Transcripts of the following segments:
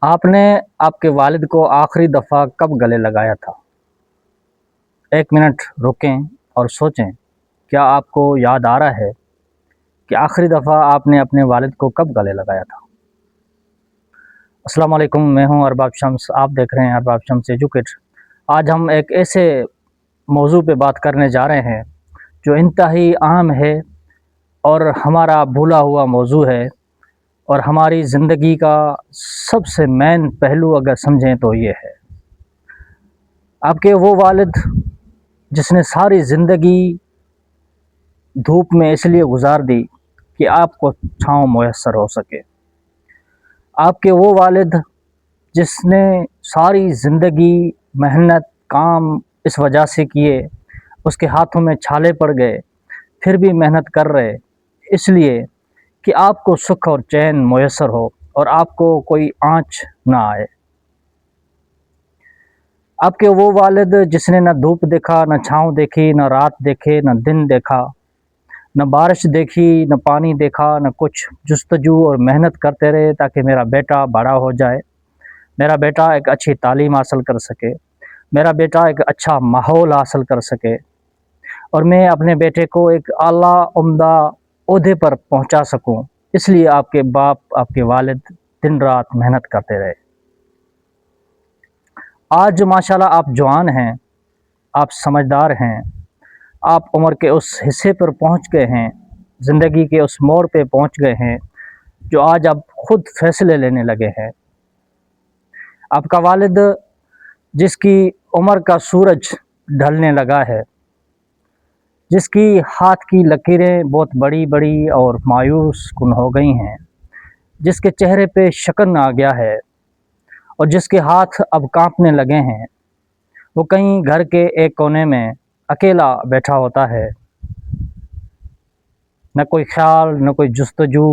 آپ نے آپ کے والد کو آخری دفعہ کب گلے لگایا تھا؟ 1 منٹ رکیں اور سوچیں، کیا آپ کو یاد آ رہا ہے کہ آخری دفعہ آپ نے اپنے والد کو کب گلے لگایا تھا؟ السلام علیکم، میں ہوں ارباب شمس، آپ دیکھ رہے ہیں ارباب شمس ایجوکیٹ۔ آج ہم ایک ایسے موضوع پہ بات کرنے جا رہے ہیں جو انتہائی اہم ہے اور ہمارا بھولا ہوا موضوع ہے، اور ہماری زندگی کا سب سے مین پہلو اگر سمجھیں تو یہ ہے، آپ کے وہ والد جس نے ساری زندگی دھوپ میں اس لیے گزار دی کہ آپ کو چھاؤں میسر ہو سکے، آپ کے وہ والد جس نے ساری زندگی محنت کام اس وجہ سے کیے، اس کے ہاتھوں میں چھالے پڑ گئے پھر بھی محنت کر رہے اس لیے کہ آپ کو سکھ اور چین میسر ہو اور آپ کو کوئی آنچ نہ آئے، آپ کے وہ والد جس نے نہ دھوپ دیکھا، نہ چھاؤں دیکھی، نہ رات دیکھے، نہ دن دیکھا، نہ بارش دیکھی، نہ پانی دیکھا، نہ کچھ، جستجو اور محنت کرتے رہے تاکہ میرا بیٹا بڑا ہو جائے، میرا بیٹا ایک اچھی تعلیم حاصل کر سکے، میرا بیٹا ایک اچھا ماحول حاصل کر سکے، اور میں اپنے بیٹے کو ایک اعلیٰ عمدہ عہدے پر پہنچا سکوں۔ اس لیے آپ کے باپ، آپ کے والد دن رات محنت کرتے رہے۔ آج ماشاءاللہ آپ جوان ہیں، آپ سمجھدار ہیں، آپ عمر کے اس حصے پر پہنچ گئے ہیں، زندگی کے اس موڑ پہ پہنچ گئے ہیں جو آج آپ خود فیصلے لینے لگے ہیں۔ آپ کا والد جس کی عمر کا سورج ڈھلنے لگا ہے، جس کی ہاتھ کی لکیریں بہت بڑی بڑی اور مایوس کن ہو گئی ہیں، جس کے چہرے پہ شکن آ گیا ہے اور جس کے ہاتھ اب کانپنے لگے ہیں، وہ کہیں گھر کے ایک کونے میں اکیلا بیٹھا ہوتا ہے، نہ کوئی خیال، نہ کوئی جستجو،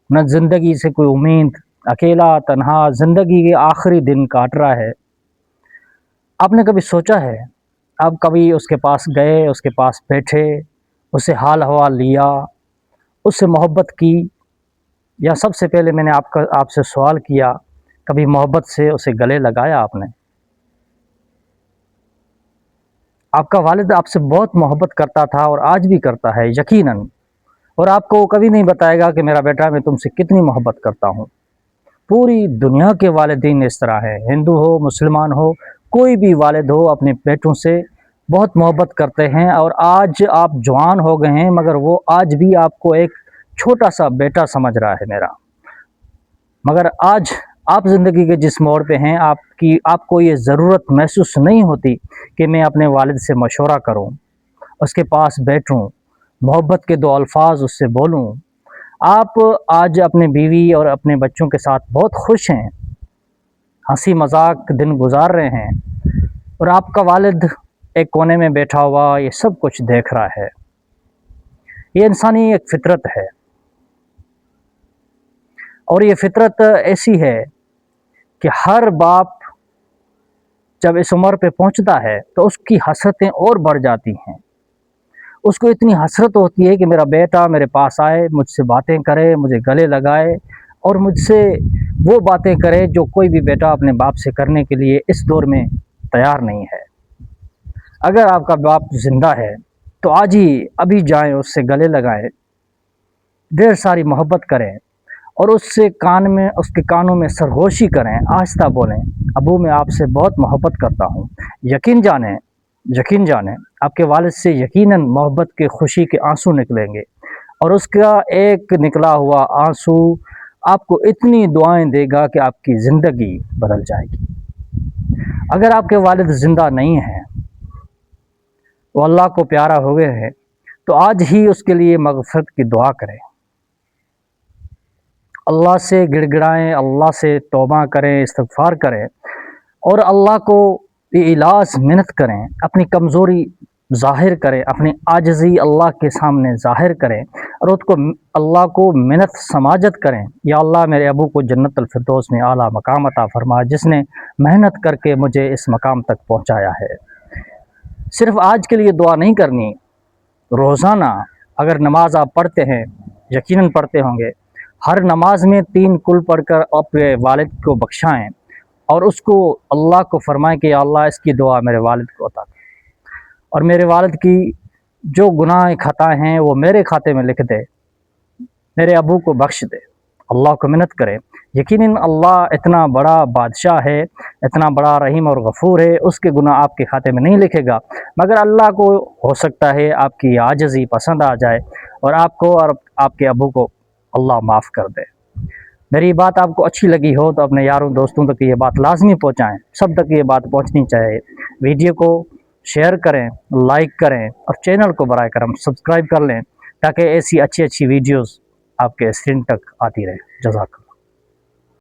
نہ زندگی سے کوئی امید، اکیلا تنہا زندگی کے آخری دن کاٹ رہا ہے۔ آپ نے کبھی سوچا ہے، آپ کبھی اس کے پاس گئے، اس کے پاس بیٹھے، اس سے حال حوال لیا، اس سے محبت کی، یا سب سے پہلے میں نے آپ سے سوال کیا، کبھی محبت سے اسے گلے لگایا آپ نے؟ آپ کا والد آپ سے بہت محبت کرتا تھا اور آج بھی کرتا ہے یقیناً، اور آپ کو کبھی نہیں بتائے گا کہ میرا بیٹا میں تم سے کتنی محبت کرتا ہوں۔ پوری دنیا کے والدین اس طرح ہے، ہندو ہو، مسلمان ہو، کوئی بھی والد ہو اپنے بیٹوں سے بہت محبت کرتے ہیں، اور آج آپ جوان ہو گئے ہیں مگر وہ آج بھی آپ کو ایک چھوٹا سا بیٹا سمجھ رہا ہے میرا۔ مگر آج آپ زندگی کے جس موڑ پہ ہیں، آپ کو یہ ضرورت محسوس نہیں ہوتی کہ میں اپنے والد سے مشورہ کروں، اس کے پاس بیٹھوں، محبت کے 2 الفاظ اس سے بولوں۔ آپ آج اپنے بیوی اور اپنے بچوں کے ساتھ بہت خوش ہیں، ہنسی مذاق دن گزار رہے ہیں، اور آپ کا والد ایک کونے میں بیٹھا ہوا یہ سب کچھ دیکھ رہا ہے۔ یہ انسانی ایک فطرت ہے، اور یہ فطرت ایسی ہے کہ ہر باپ جب اس عمر پہ پہنچتا ہے تو اس کی حسرتیں اور بڑھ جاتی ہیں، اس کو اتنی حسرت ہوتی ہے کہ میرا بیٹا میرے پاس آئے، مجھ سے باتیں کرے، مجھے گلے لگائے، اور مجھ سے وہ باتیں کرے جو کوئی بھی بیٹا اپنے باپ سے کرنے کے لیے اس دور میں تیار نہیں ہے۔ اگر آپ کا باپ زندہ ہے تو آج ہی ابھی جائیں، اس سے گلے لگائیں، ڈھیر ساری محبت کریں، اور اس کے کانوں میں سرگوشی کریں، آہستہ بولیں، ابو میں آپ سے بہت محبت کرتا ہوں۔ یقین جانیں آپ کے والد سے یقیناً محبت کے خوشی کے آنسو نکلیں گے، اور اس کا ایک نکلا ہوا آنسو آپ کو اتنی دعائیں دے گا کہ آپ کی زندگی بدل جائے گی۔ اگر آپ کے والد زندہ نہیں ہیں، وہ اللہ کو پیارا ہو گئے ہیں، تو آج ہی اس کے لیے مغفرت کی دعا کریں، اللہ سے گڑ گڑائیں، اللہ سے توبہ کریں، استغفار کریں، اور اللہ کو علاج منت کریں، اپنی کمزوری ظاہر کریں، اپنی عاجزی اللہ کے سامنے ظاہر کریں، اور اللہ کو منت سماجت کریں، یا اللہ میرے ابو کو جنت الفردوس میں اعلیٰ مقام عطا فرما، جس نے محنت کر کے مجھے اس مقام تک پہنچایا ہے۔ صرف آج کے لیے دعا نہیں کرنی، روزانہ اگر نماز آپ پڑھتے ہیں، یقیناً پڑھتے ہوں گے، ہر نماز میں 3 کل پڑھ کر اپنے والد کو بخشائیں اور اس کو اللہ کو فرمائیں کہ یا اللہ اس کی دعا میرے والد کو عطا کر، اور میرے والد کی جو گناہ خطا ہیں وہ میرے کھاتے میں لکھ دے، میرے ابو کو بخش دے، اللہ کو منت کریں۔ یقیناً اللہ اتنا بڑا بادشاہ ہے، اتنا بڑا رحیم اور غفور ہے، اس کے گناہ آپ کے کھاتے میں نہیں لکھے گا، مگر اللہ کو ہو سکتا ہے آپ کی عاجزی پسند آ جائے اور آپ کو اور آپ کے ابو کو اللہ معاف کر دے۔ میری بات آپ کو اچھی لگی ہو تو اپنے یاروں دوستوں تک یہ بات لازمی پہنچائیں، سب تک یہ بات پہنچنی چاہیے۔ ویڈیو کو شیئر کریں، لائک کریں اور چینل کو برائے کرم سبسکرائب کر لیں تاکہ ایسی اچھی ویڈیوز آپ کے اسکرین تک آتی رہے۔ جزاک اللہ۔